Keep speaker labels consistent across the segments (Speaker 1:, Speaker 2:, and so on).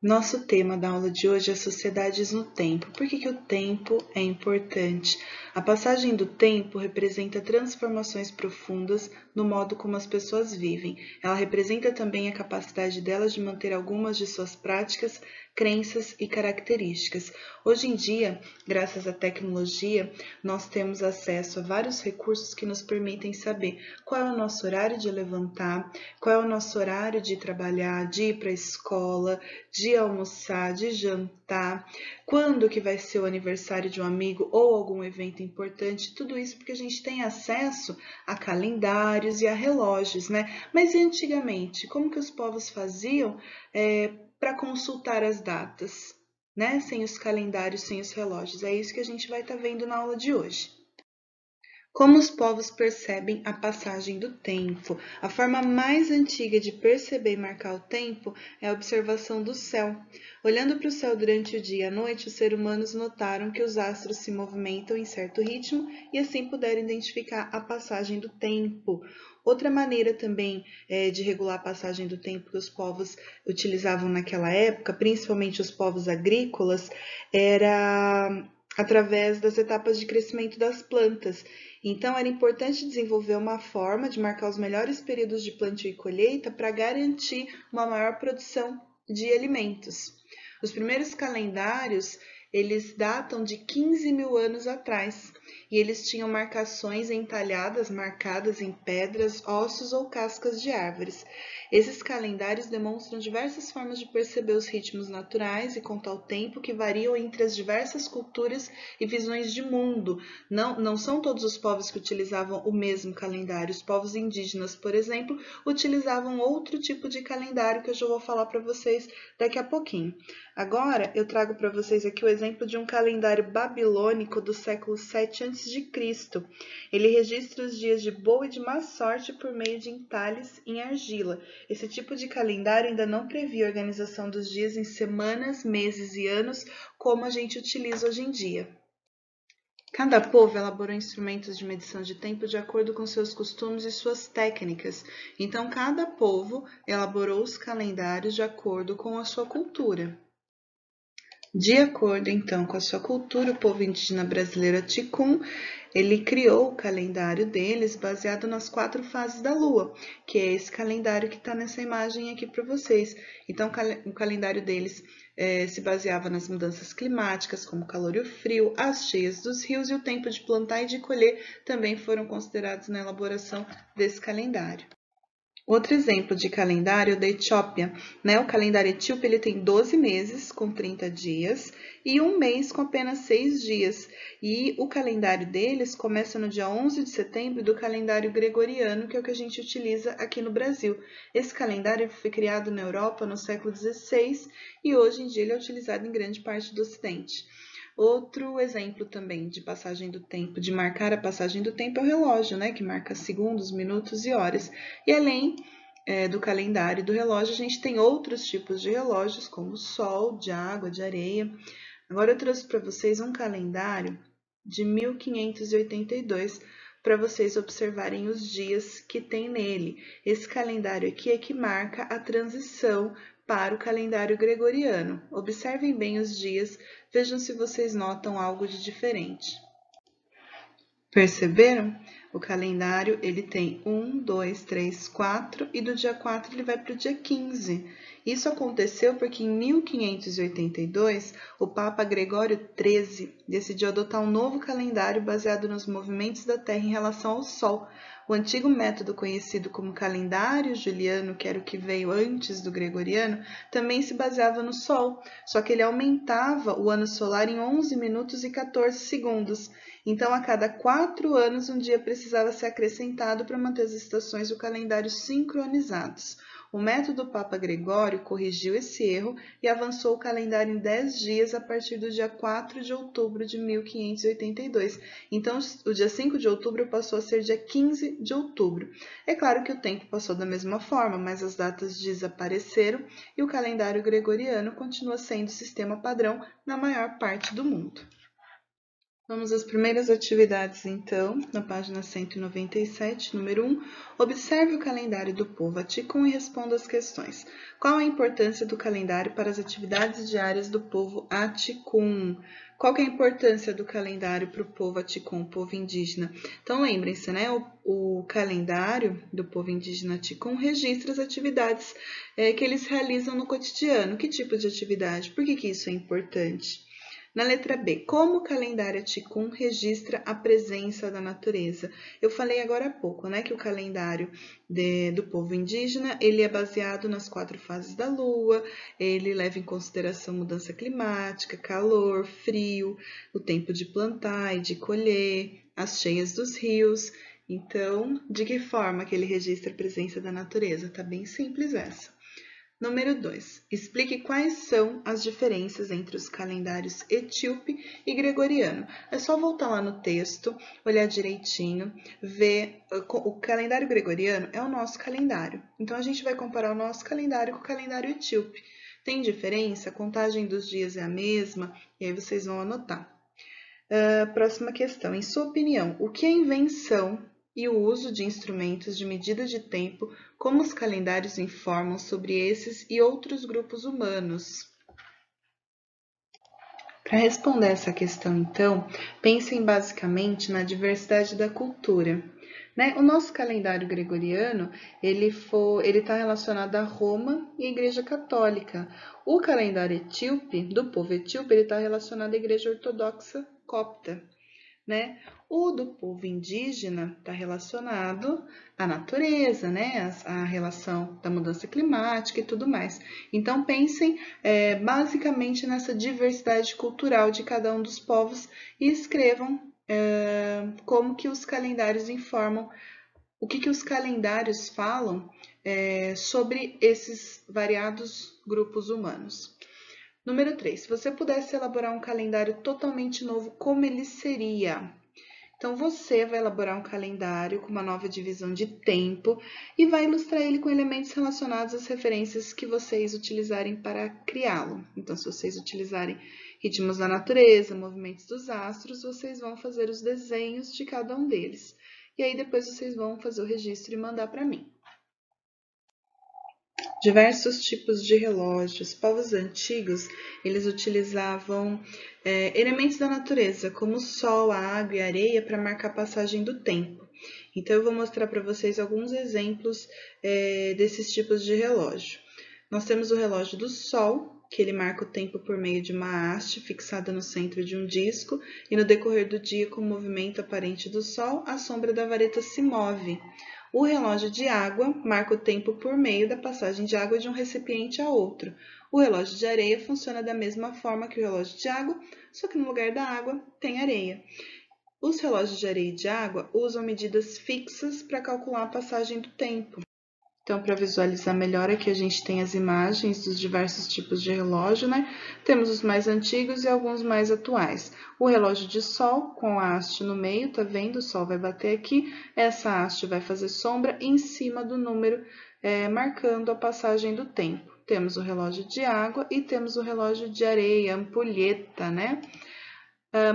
Speaker 1: Nosso tema da aula de hoje é sociedades no tempo. Por que o tempo é importante? A passagem do tempo representa transformações profundas no modo como as pessoas vivem. Ela representa também a capacidade delas de manter algumas de suas práticas, crenças e características. Hoje em dia, graças à tecnologia, nós temos acesso a vários recursos que nos permitem saber qual é o nosso horário de levantar, qual é o nosso horário de trabalhar, de ir para a escola, de almoçar, de jantar, quando que vai ser o aniversário de um amigo ou algum evento importante, tudo isso porque a gente tem acesso a calendários e a relógios, né? Mas e antigamente, como que os povos faziam para consultar as datas, né? Sem os calendários, sem os relógios. É isso que a gente vai estar vendo na aula de hoje. Como os povos percebem a passagem do tempo? A forma mais antiga de perceber e marcar o tempo é a observação do céu. Olhando para o céu durante o dia e a noite, os seres humanos notaram que os astros se movimentam em certo ritmo e assim puderam identificar a passagem do tempo. Outra maneira também de regular a passagem do tempo que os povos utilizavam naquela época, principalmente os povos agrícolas, era através das etapas de crescimento das plantas. Então, era importante desenvolver uma forma de marcar os melhores períodos de plantio e colheita para garantir uma maior produção de alimentos. Os primeiros calendários, eles datam de 15 mil anos atrás e eles tinham marcações entalhadas, marcadas em pedras, ossos ou cascas de árvores. Esses calendários demonstram diversas formas de perceber os ritmos naturais e contar o tempo que variam entre as diversas culturas e visões de mundo. Não são todos os povos que utilizavam o mesmo calendário. Os povos indígenas, por exemplo, utilizavam outro tipo de calendário que eu já vou falar para vocês daqui a pouquinho. Agora, eu trago para vocês aqui o exemplo de um calendário babilônico do século 7 a.C. Ele registra os dias de boa e de má sorte por meio de entalhes em argila. Esse tipo de calendário ainda não previa a organização dos dias em semanas, meses e anos, como a gente utiliza hoje em dia. Cada povo elaborou instrumentos de medição de tempo de acordo com seus costumes e suas técnicas. Então, cada povo elaborou os calendários de acordo com a sua cultura. De acordo, então, com a sua cultura, o povo indígena brasileiro Ticum, ele criou o calendário deles baseado nas 4 fases da Lua, que é esse calendário que está nessa imagem aqui para vocês. Então, o calendário deles se baseava nas mudanças climáticas, como o calor e o frio, as cheias dos rios e o tempo de plantar e de colher também foram considerados na elaboração desse calendário. Outro exemplo de calendário é o da Etiópia, né? O calendário etíope ele tem 12 meses com 30 dias e um mês com apenas 6 dias. E o calendário deles começa no dia 11 de setembro do calendário gregoriano, que é o que a gente utiliza aqui no Brasil. Esse calendário foi criado na Europa no século XVI e hoje em dia ele é utilizado em grande parte do Ocidente. Outro exemplo também de passagem do tempo, de marcar a passagem do tempo, é o relógio, né? Que marca segundos, minutos e horas. E além do calendário e do relógio, a gente tem outros tipos de relógios, como o sol, de água, de areia. Agora eu trouxe para vocês um calendário de 1582 para vocês observarem os dias que tem nele. Esse calendário aqui é que marca a transição para o calendário gregoriano. Observem bem os dias, vejam se vocês notam algo de diferente. Perceberam? O calendário ele tem 1, 2, 3, 4 e do dia 4 ele vai para o dia 15. Isso aconteceu porque em 1582 o Papa Gregório XIII decidiu adotar um novo calendário baseado nos movimentos da Terra em relação ao Sol. O antigo método conhecido como calendário juliano, que era o que veio antes do gregoriano, também se baseava no Sol, só que ele aumentava o ano solar em 11 minutos e 14 segundos. Então, a cada 4 anos, um dia precisava ser acrescentado para manter as estações do calendário sincronizados. O método Papa Gregório corrigiu esse erro e avançou o calendário em 10 dias a partir do dia 4 de outubro de 1582. Então, o dia 5 de outubro passou a ser dia 15 de outubro. É claro que o tempo passou da mesma forma, mas as datas desapareceram e o calendário gregoriano continua sendo o sistema padrão na maior parte do mundo. Vamos às primeiras atividades, então, na página 197, número 1. Observe o calendário do povo Aticum e responda as questões. Qual a importância do calendário para as atividades diárias do povo Aticum? Qual que é a importância do calendário para o povo Aticum, o povo indígena? Então, lembrem-se, né? O calendário do povo indígena Aticum registra as atividades que eles realizam no cotidiano. Que tipo de atividade? Por que isso é importante? Na letra B, como o calendário Aticum registra a presença da natureza? Eu falei agora há pouco, né, que o calendário do povo indígena, ele é baseado nas 4 fases da lua, ele leva em consideração mudança climática, calor, frio, o tempo de plantar e de colher, as cheias dos rios. Então, de que forma que ele registra a presença da natureza? Tá bem simples essa. Número 2. Explique quais são as diferenças entre os calendários etíope e gregoriano. É só voltar lá no texto, olhar direitinho, ver. O calendário gregoriano é o nosso calendário. Então, a gente vai comparar o nosso calendário com o calendário etíope. Tem diferença? A contagem dos dias é a mesma? E aí vocês vão anotar. Próxima questão. Em sua opinião, o que é invenção e o uso de instrumentos de medida de tempo, como os calendários informam sobre esses e outros grupos humanos? Para responder essa questão, então, pensem basicamente na diversidade da cultura. Né? O nosso calendário gregoriano, ele está relacionado a Roma e a Igreja Católica. O calendário etíope, do povo etíope, ele está relacionado à Igreja Ortodoxa Copta. Né? O do povo indígena está relacionado à natureza, né? A relação da mudança climática e tudo mais. Então, pensem basicamente nessa diversidade cultural de cada um dos povos e escrevam como que os calendários informam, o que os calendários falam sobre esses variados grupos humanos. Número 3. Se você pudesse elaborar um calendário totalmente novo, como ele seria? Então, você vai elaborar um calendário com uma nova divisão de tempo e vai ilustrar ele com elementos relacionados às referências que vocês utilizarem para criá-lo. Então, se vocês utilizarem ritmos da natureza, movimentos dos astros, vocês vão fazer os desenhos de cada um deles. E aí, depois vocês vão fazer o registro e mandar para mim. Diversos tipos de relógios. Povos antigos, eles utilizavam elementos da natureza, como o sol, a água e a areia, para marcar a passagem do tempo. Então, eu vou mostrar para vocês alguns exemplos desses tipos de relógio. Nós temos o relógio do sol, que ele marca o tempo por meio de uma haste fixada no centro de um disco, e no decorrer do dia, com o movimento aparente do sol, a sombra da vareta se move. O relógio de água marca o tempo por meio da passagem de água de um recipiente a outro. O relógio de areia funciona da mesma forma que o relógio de água, só que no lugar da água tem areia. Os relógios de areia e de água usam medidas fixas para calcular a passagem do tempo. Então, para visualizar melhor, aqui a gente tem as imagens dos diversos tipos de relógio, né? Temos os mais antigos e alguns mais atuais. O relógio de sol, com a haste no meio, tá vendo? O sol vai bater aqui, essa haste vai fazer sombra em cima do número, marcando a passagem do tempo. Temos o relógio de água e temos o relógio de areia, ampulheta, né?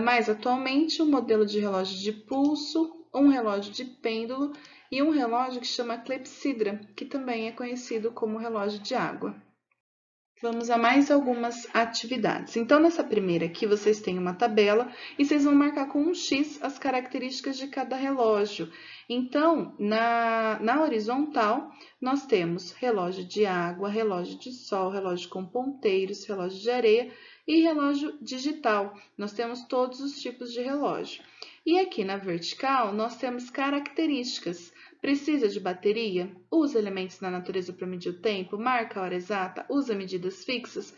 Speaker 1: Mais atualmente, o modelo de relógio de pulso, um relógio de pêndulo e um relógio que chama clepsidra, que também é conhecido como relógio de água. Vamos a mais algumas atividades. Então, nessa primeira aqui, vocês têm uma tabela e vocês vão marcar com um X as características de cada relógio. Então, na horizontal, nós temos relógio de água, relógio de sol, relógio com ponteiros, relógio de areia e relógio digital. Nós temos todos os tipos de relógio. E aqui na vertical, nós temos características. Precisa de bateria? Usa elementos da natureza para medir o tempo? Marca a hora exata? Usa medidas fixas?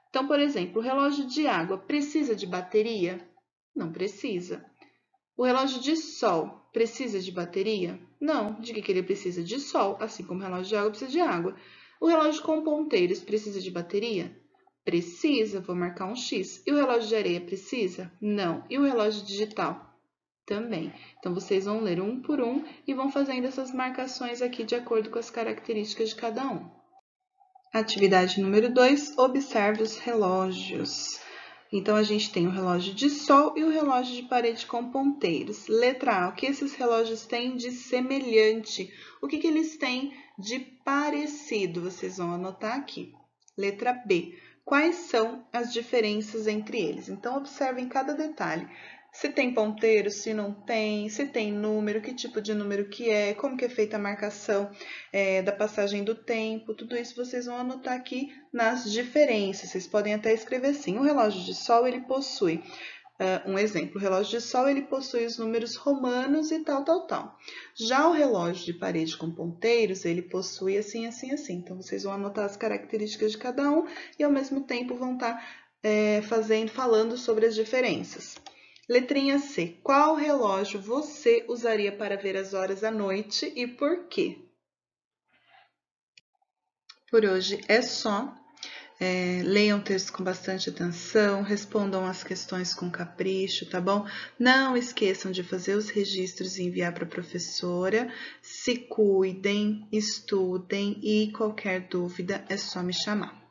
Speaker 1: Então, por exemplo, o relógio de água precisa de bateria? Não precisa. O relógio de sol precisa de bateria? Não. De que ele precisa? De sol, assim como o relógio de água precisa de água. O relógio com ponteiros precisa de bateria? Precisa, vou marcar um X. E o relógio de areia precisa? Não. E o relógio digital? Também. Então, vocês vão ler um por um e vão fazendo essas marcações aqui de acordo com as características de cada um. Atividade número 2, observe os relógios. Então, a gente tem o relógio de sol e o relógio de parede com ponteiros. Letra A, o que esses relógios têm de semelhante? O que eles têm de parecido? Vocês vão anotar aqui. Letra B, quais são as diferenças entre eles? Então, observem cada detalhe. Se tem ponteiro, se não tem, se tem número, que tipo de número que é, como que é feita a marcação da passagem do tempo, tudo isso vocês vão anotar aqui nas diferenças. Vocês podem até escrever assim, o relógio de sol, ele possui, um exemplo, o relógio de sol, ele possui os números romanos e tal, tal, tal. Já o relógio de parede com ponteiros, ele possui assim, assim, assim. Então, vocês vão anotar as características de cada um e, ao mesmo tempo, vão estar falando sobre as diferenças. Letrinha C. Qual relógio você usaria para ver as horas à noite e por quê? Por hoje é só. Leiam o texto com bastante atenção, respondam as questões com capricho, tá bom? Não esqueçam de fazer os registros e enviar para a professora. Se cuidem, estudem e qualquer dúvida é só me chamar.